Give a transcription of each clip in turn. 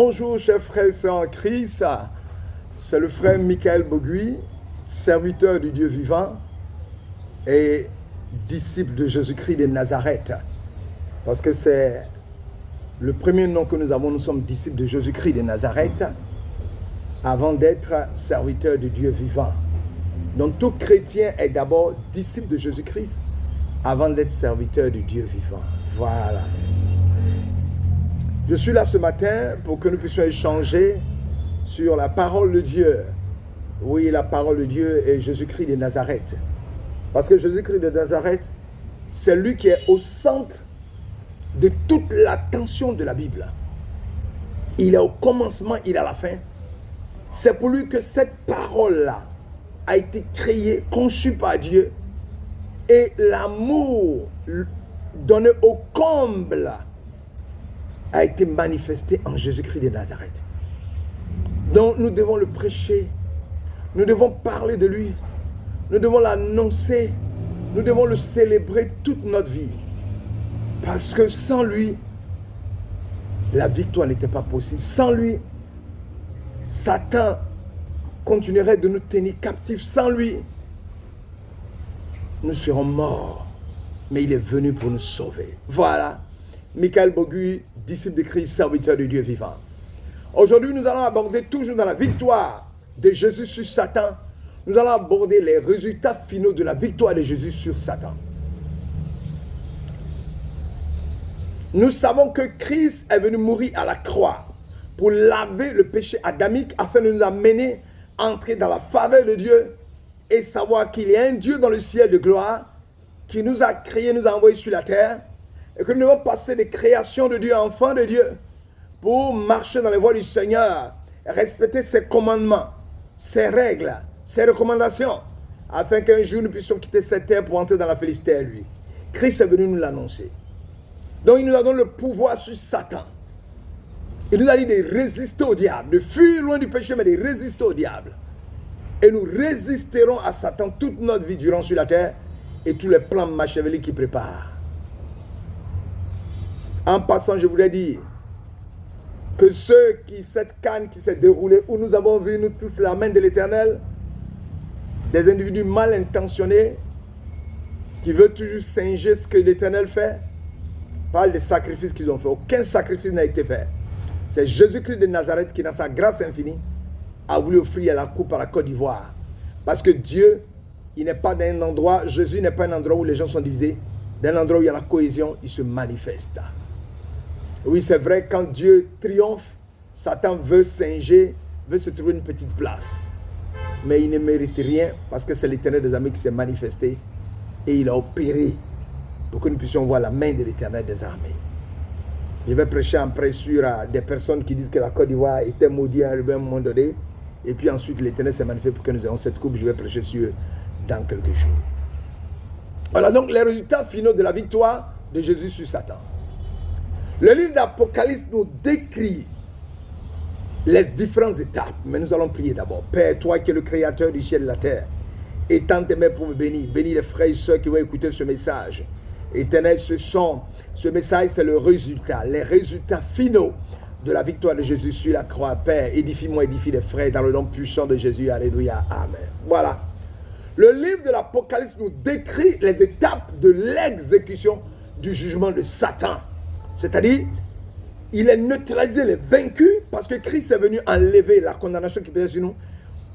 Bonjour chers frères et sœurs en Christ, c'est le frère Michael Bogui, serviteur du Dieu vivant et disciple de Jésus-Christ de Nazareth. Parce que c'est le premier nom que nous avons, nous sommes disciples de Jésus-Christ de Nazareth avant d'être serviteur du Dieu vivant. Donc tout chrétien est d'abord disciple de Jésus-Christ avant d'être serviteur du Dieu vivant. Voilà. Je suis là ce matin pour que nous puissions échanger sur la parole de Dieu. Oui, la parole de Dieu est Jésus-Christ de Nazareth. Parce que Jésus-Christ de Nazareth, c'est lui qui est au centre de toute l'attention de la Bible. Il est au commencement, il est à la fin. C'est pour lui que cette parole-là a été créée, conçue par Dieu. Et l'amour donné au comble a été manifesté en Jésus-Christ de Nazareth. Donc nous devons le prêcher, nous devons parler de lui, nous devons l'annoncer, nous devons le célébrer toute notre vie. Parce que sans lui, la victoire n'était pas possible. Sans lui, Satan continuerait de nous tenir captifs. Sans lui, nous serons morts. Mais il est venu pour nous sauver. Voilà. Michael Bogui, disciple de Christ, serviteur de Dieu vivant. Aujourd'hui, nous allons aborder, toujours dans la victoire de Jésus sur Satan, nous allons aborder les résultats finaux de la victoire de Jésus sur Satan. Nous savons que Christ est venu mourir à la croix pour laver le péché adamique afin de nous amener à entrer dans la faveur de Dieu et savoir qu'il y a un Dieu dans le ciel de gloire qui nous a créés, nous a envoyés sur la terre et que nous devons passer des créations de Dieu à enfants de Dieu pour marcher dans les voies du Seigneur, respecter ses commandements, ses règles, ses recommandations, afin qu'un jour nous puissions quitter cette terre pour entrer dans la félicité à lui. Christ est venu nous l'annoncer. Donc il nous a donné le pouvoir sur Satan. Il nous a dit de résister au diable, de fuir loin du péché, mais de résister au diable. Et nous résisterons à Satan toute notre vie durant sur la terre et tous les plans machiavéliques qu'il prépare. En passant, je voulais dire que cette canne qui s'est déroulée, où nous avons vu, nous tous, la main de l'Éternel, des individus mal intentionnés, qui veulent toujours singer ce que l'Éternel fait, parle des sacrifices qu'ils ont fait. Aucun sacrifice n'a été fait. C'est Jésus-Christ de Nazareth qui, dans sa grâce infinie, a voulu offrir la coupe à la Côte d'Ivoire. Parce que Dieu, il n'est pas dans un endroit, Jésus n'est pas un endroit où les gens sont divisés. Dans un endroit où il y a la cohésion, il se manifeste. Oui, c'est vrai, quand Dieu triomphe, Satan veut singer, veut se trouver une petite place. Mais il ne mérite rien parce que c'est l'Éternel des armées qui s'est manifesté et il a opéré pour que nous puissions voir la main de l'Éternel des armées. Je vais prêcher après sur des personnes qui disent que la Côte d'Ivoire était maudite à un moment donné. Et puis ensuite, l'Éternel s'est manifesté pour que nous ayons cette coupe. Je vais prêcher sur eux dans quelques jours. Voilà donc les résultats finaux de la victoire de Jésus sur Satan. Le livre d'Apocalypse nous décrit les différentes étapes. Mais nous allons prier d'abord. Père, toi qui es le créateur du ciel et de la terre, et tant aimé pour me bénir. Bénis les frères et sœurs qui vont écouter ce message. Éternel, ce message, c'est le résultat, les résultats finaux de la victoire de Jésus sur la croix. Père, édifie-moi, édifie les frères dans le nom puissant de Jésus. Alléluia. Amen. Voilà. Le livre de l'Apocalypse nous décrit les étapes de l'exécution du jugement de Satan. C'est-à-dire, il est neutralisé, les vaincus, parce que Christ est venu enlever la condamnation qui pesait sur nous.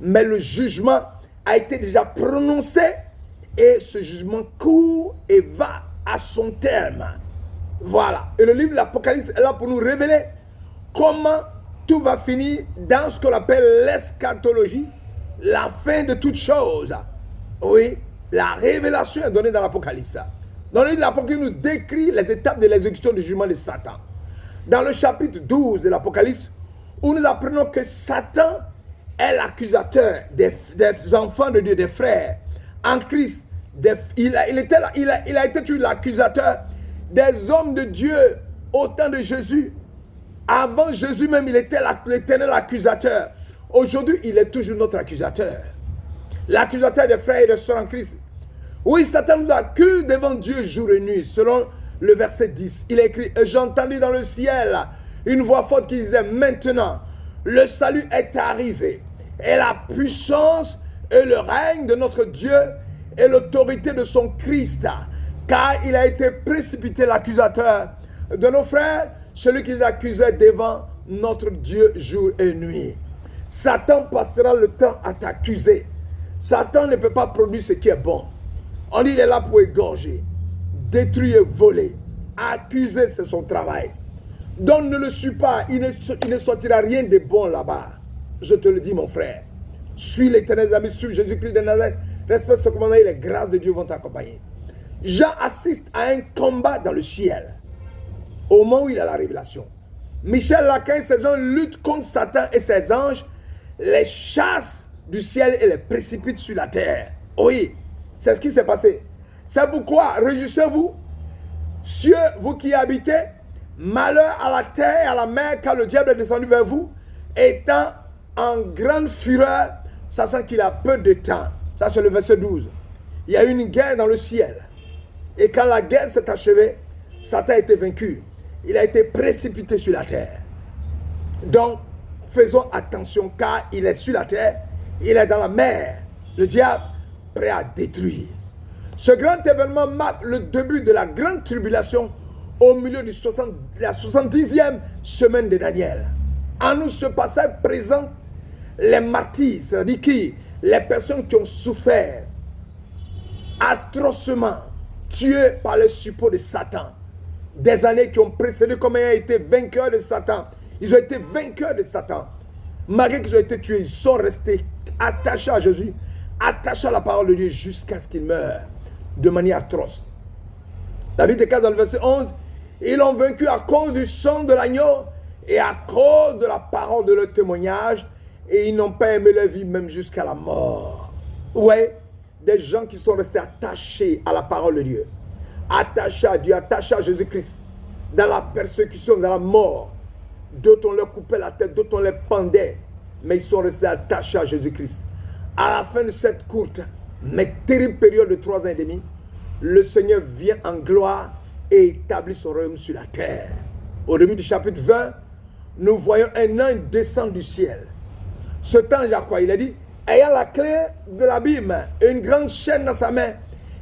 Mais le jugement a été déjà prononcé et ce jugement court et va à son terme. Voilà. Et le livre de l'Apocalypse est là pour nous révéler comment tout va finir dans ce qu'on appelle l'eschatologie, la fin de toute chose. Oui, la révélation est donnée dans l'Apocalypse. Dans le livre de l'Apocalypse, nous décrit les étapes de l'exécution du jugement de Satan. Dans le chapitre 12 de l'Apocalypse, où nous apprenons que Satan est l'accusateur des enfants de Dieu, des frères en Christ. Il a été toujours l'accusateur des hommes de Dieu au temps de Jésus. Avant Jésus même, il était l'éternel accusateur. Aujourd'hui, il est toujours notre accusateur. L'accusateur des frères et des sœurs en Christ. Oui, Satan nous accuse devant Dieu jour et nuit, selon le verset 10. Il est écrit, j'entendis dans le ciel une voix forte qui disait, maintenant, le salut est arrivé, et la puissance et le règne de notre Dieu et l'autorité de son Christ, car il a été précipité l'accusateur de nos frères, celui qui les accusait devant notre Dieu jour et nuit. Satan passera le temps à t'accuser. Satan ne peut pas produire ce qui est bon. On dit il est là pour égorger, détruire, voler. Accuser, c'est son travail. Donc ne le suis pas, il ne sortira rien de bon là-bas. Je te le dis mon frère. Suis l'Éternel, amis, suis Jésus-Christ de Nazareth. Respecte ce commandement et les grâces de Dieu vont t'accompagner. Jean assiste à un combat dans le ciel. Au moment où il a la révélation. Michel Lacan et ses gens luttent contre Satan et ses anges, les chassent du ciel et les précipitent sur la terre. Oui, c'est ce qui s'est passé. C'est pourquoi, réjouissez-vous, cieux, vous qui y habitez, malheur à la terre et à la mer, car le diable est descendu vers vous, étant en grande fureur, sachant qu'il a peu de temps. Ça, c'est le verset 12. Il y a eu une guerre dans le ciel. Et quand la guerre s'est achevée, Satan a été vaincu. Il a été précipité sur la terre. Donc, faisons attention, car il est sur la terre, il est dans la mer. Le diable, prêt à détruire. Ce grand événement marque le début de la grande tribulation au milieu de la 70e semaine de Daniel. En nous, ce passage présente les martyrs, c'est-à-dire qui? Les personnes qui ont souffert atrocement, tuées par le suppôt de Satan. Des années qui ont précédé, comme ayant été vainqueurs de Satan. Ils ont été vainqueurs de Satan. Malgré qu'ils ont été tués, ils sont restés attachés à Jésus, attachés à la parole de Dieu jusqu'à ce qu'ils meurent de manière atroce. La Bible déclare dans le verset 11, ils l'ont vaincu à cause du sang de l'agneau et à cause de la parole de leur témoignage, et ils n'ont pas aimé leur vie même jusqu'à la mort. Ouais, des gens qui sont restés attachés à la parole de Dieu, attachés à Dieu, attachés à Jésus-Christ, dans la persécution, dans la mort. D'autres on leur coupait la tête, d'autres on les pendait, mais ils sont restés attachés à Jésus-Christ. À la fin de cette courte mais terrible période de 3 ans et demi, le Seigneur vient en gloire et établit son royaume sur la terre. Au début du chapitre 20, nous voyons un ange descendre du ciel. Cet ange a quoi? Il a dit, ayant la clé de l'abîme et une grande chaîne dans sa main,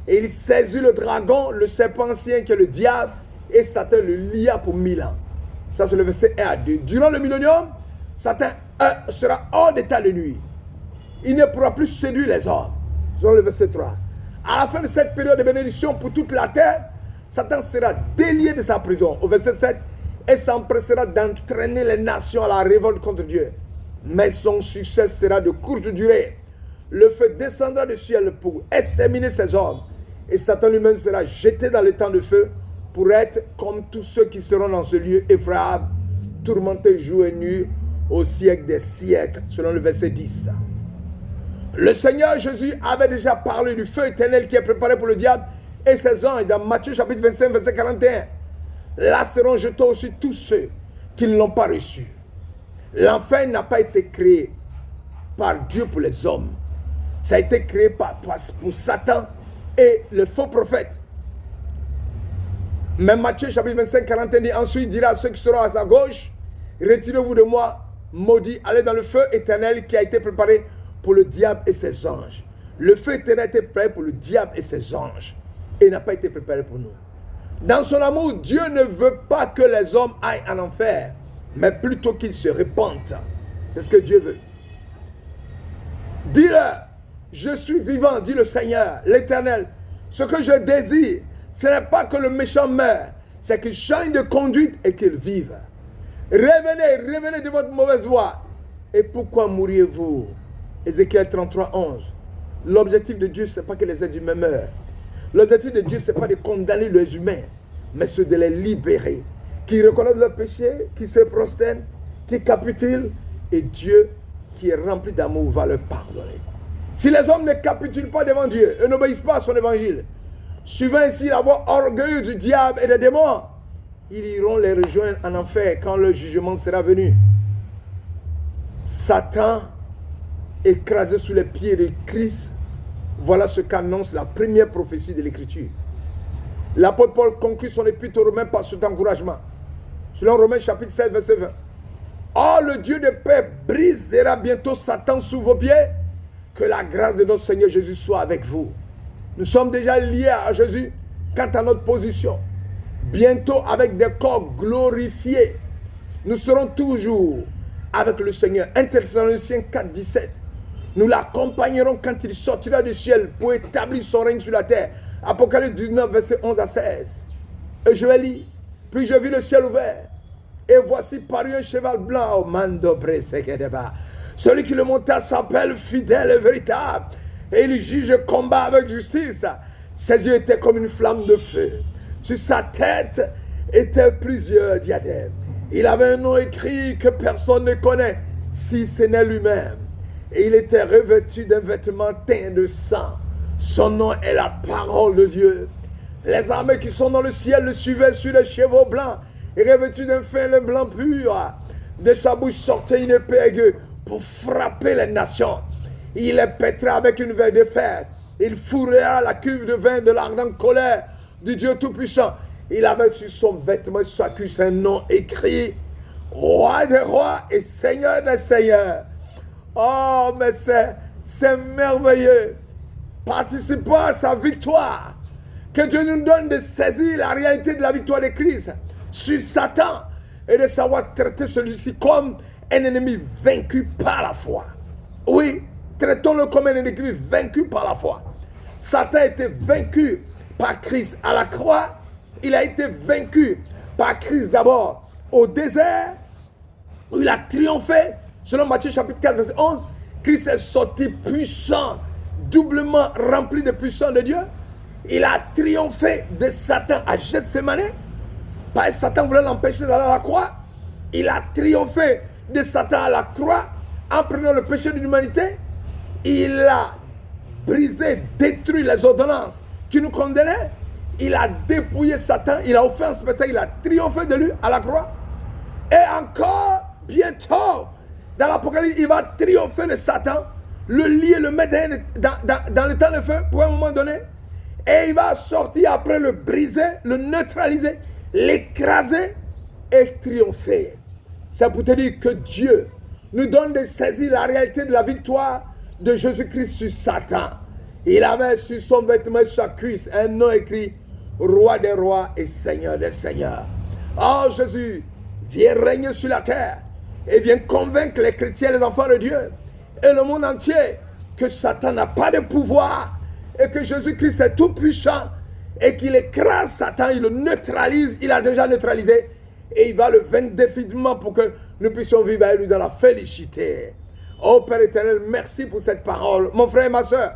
et il saisit le dragon, le serpent ancien qui est le diable, et Satan le lia pour 1000 ans. Ça c'est le verset 1 à 2. Durant le millénium, Satan sera hors d'état de nuit. Il ne pourra plus séduire les hommes. Dans le verset 3. À la fin de cette période de bénédiction pour toute la terre, Satan sera délié de sa prison. Au verset 7, et s'empressera d'entraîner les nations à la révolte contre Dieu. Mais son succès sera de courte durée. Le feu descendra du ciel pour exterminer ces hommes. Et Satan lui-même sera jeté dans le temps de feu pour être comme tous ceux qui seront dans ce lieu effrayable, tourmentés jour et nuit au siècle des siècles, selon le verset 10. Le Seigneur Jésus avait déjà parlé du feu éternel qui est préparé pour le diable et ses anges dans Matthieu chapitre 25, verset 41. Là seront jetés aussi tous ceux qui ne l'ont pas reçu. L'enfer n'a pas été créé par Dieu pour les hommes. Ça a été créé pour Satan et le faux prophète. Même Matthieu chapitre 25, 41 dit, ensuite il dira à ceux qui seront à sa gauche, retirez-vous de moi, maudits, allez dans le feu éternel qui a été préparé pour le diable et ses anges. Le feu éternel a été préparé pour le diable et ses anges et n'a pas été préparé pour nous. Dans son amour, Dieu ne veut pas que les hommes aillent en enfer, mais plutôt qu'ils se répandent. C'est ce que Dieu veut. Dis-leur, je suis vivant, dit le Seigneur, l'Éternel. Ce que je désire, ce n'est pas que le méchant meure, c'est qu'il change de conduite et qu'il vive. Revenez de votre mauvaise voie. Et pourquoi mourriez-vous? Ézéchiel 33, 11. L'objectif de Dieu, ce n'est pas que les êtres humains meurent. L'objectif de Dieu, ce n'est pas de condamner les humains, mais c'est de les libérer. Qui reconnaissent leur péché, qui se prosternent, qui capitulent, et Dieu, qui est rempli d'amour, va leur pardonner. Si les hommes ne capitulent pas devant Dieu et n'obéissent pas à son évangile, suivant ainsi la voie orgueilleuse du diable et des démons, ils iront les rejoindre en enfer quand le jugement sera venu. Satan, écrasé sous les pieds de Christ, voilà ce qu'annonce la première prophétie de l'Écriture. L'apôtre Paul conclut son épître aux Romains par cet encouragement. Selon Romains chapitre 16, verset 20. Oh, le Dieu de paix brisera bientôt Satan sous vos pieds. Que la grâce de notre Seigneur Jésus soit avec vous. Nous sommes déjà liés à Jésus quant à notre position. Bientôt avec des corps glorifiés. Nous serons toujours avec le Seigneur. 1 Thessaloniciens 4, 17. Nous l'accompagnerons quand il sortira du ciel pour établir son règne sur la terre. Apocalypse 19, verset 11 à 16. Et je vais lire. Puis je vis le ciel ouvert. Et voici parut un cheval blanc au mando bresekedeba. Celui qui le monta s'appelle fidèle et véritable. Et il juge et combat avec justice. Ses yeux étaient comme une flamme de feu. Sur sa tête étaient plusieurs diadèmes. Il avait un nom écrit que personne ne connaît, si ce n'est lui-même. Et il était revêtu d'un vêtement teint de sang. Son nom est la parole de Dieu. Les armées qui sont dans le ciel le suivaient sur les chevaux blancs et revêtus d'un fin lin blanc pur. De sa bouche sortait une épée aiguë pour frapper les nations. Il les pètera avec une verre de fer. Il fourrera la cuve de vin de l'ardente colère du Dieu Tout-Puissant. Il avait sur son vêtement sa cuisse un nom écrit, Roi des rois et Seigneur des seigneurs. Oh, mais c'est merveilleux. Participons à sa victoire. Que Dieu nous donne de saisir la réalité de la victoire de Christ sur Satan et de savoir traiter celui-ci comme un ennemi vaincu par la foi. Oui, traitons-le comme un ennemi vaincu par la foi. Satan a été vaincu par Christ à la croix. Il a été vaincu par Christ d'abord au désert où il a triomphé. Selon Matthieu chapitre 4, verset 11, Christ est sorti puissant, doublement rempli de puissance de Dieu. Il a triomphé de Satan à Gethsémani. Parce que Satan voulait l'empêcher d'aller à la croix. Il a triomphé de Satan à la croix en prenant le péché de l'humanité. Il a brisé, détruit les ordonnances qui nous condamnaient. Il a dépouillé Satan. Il a offert un spectacle. Il a triomphé de lui à la croix. Et encore, bientôt, dans l'Apocalypse, il va triompher de Satan, le lier, le mettre dans le temps de feu pour un moment donné. Et il va sortir après le briser, le neutraliser, l'écraser et triompher. C'est pour te dire que Dieu nous donne de saisir la réalité de la victoire de Jésus-Christ sur Satan. Il avait sur son vêtement, sa cuisse, un nom écrit, Roi des rois et Seigneur des seigneurs. Oh Jésus, viens régner sur la terre et viens convaincre les chrétiens, les enfants de Dieu et le monde entier que Satan n'a pas de pouvoir et que Jésus-Christ est tout puissant et qu'il écrase Satan, il le neutralise, il a déjà neutralisé et il va le vaincre définitivement pour que nous puissions vivre avec lui dans la félicité. Oh Père éternel, merci pour cette parole. Mon frère et ma soeur,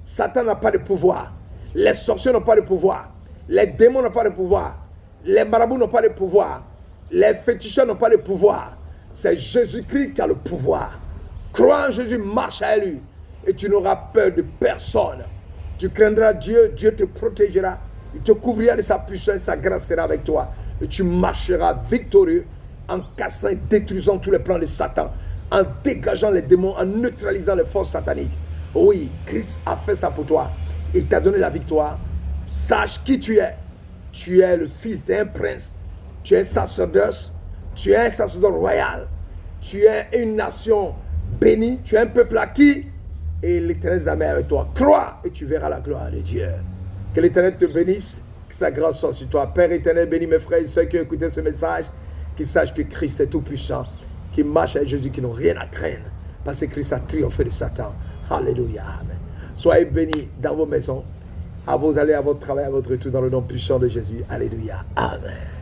Satan n'a pas de pouvoir. Les sorciers n'ont pas de pouvoir. Les démons n'ont pas de pouvoir. Les marabouts n'ont pas de pouvoir. Les féticheurs n'ont pas de pouvoir. C'est Jésus-Christ qui a le pouvoir. Crois en Jésus, marche à lui et tu n'auras peur de personne. Tu craindras Dieu, Dieu te protégera, il te couvrira de sa puissance, sa grâce sera avec toi. Et tu marcheras victorieux en cassant et détruisant tous les plans de Satan, en dégageant les démons, en neutralisant les forces sataniques. Oui, Christ a fait ça pour toi. Il t'a donné la victoire. Sache qui tu es. Tu es le fils d'un prince. Tu es un sacerdoce. Tu es un sacerdoce royal. Tu es une nation bénie. Tu es un peuple acquis. Et l'Éternel est avec toi. Crois et tu verras la gloire de Dieu. Que l'Éternel te bénisse. Que sa grâce soit sur toi. Père éternel, bénis mes frères et ceux qui ont écouté ce message. Qu'ils sachent que Christ est tout puissant. Qu'ils marchent avec Jésus, qui n'ont rien à craindre. Parce que Christ a triomphé de Satan. Alléluia. Amen. Soyez bénis dans vos maisons. À vos allées, à votre travail, à votre retour dans le nom puissant de Jésus. Alléluia. Amen.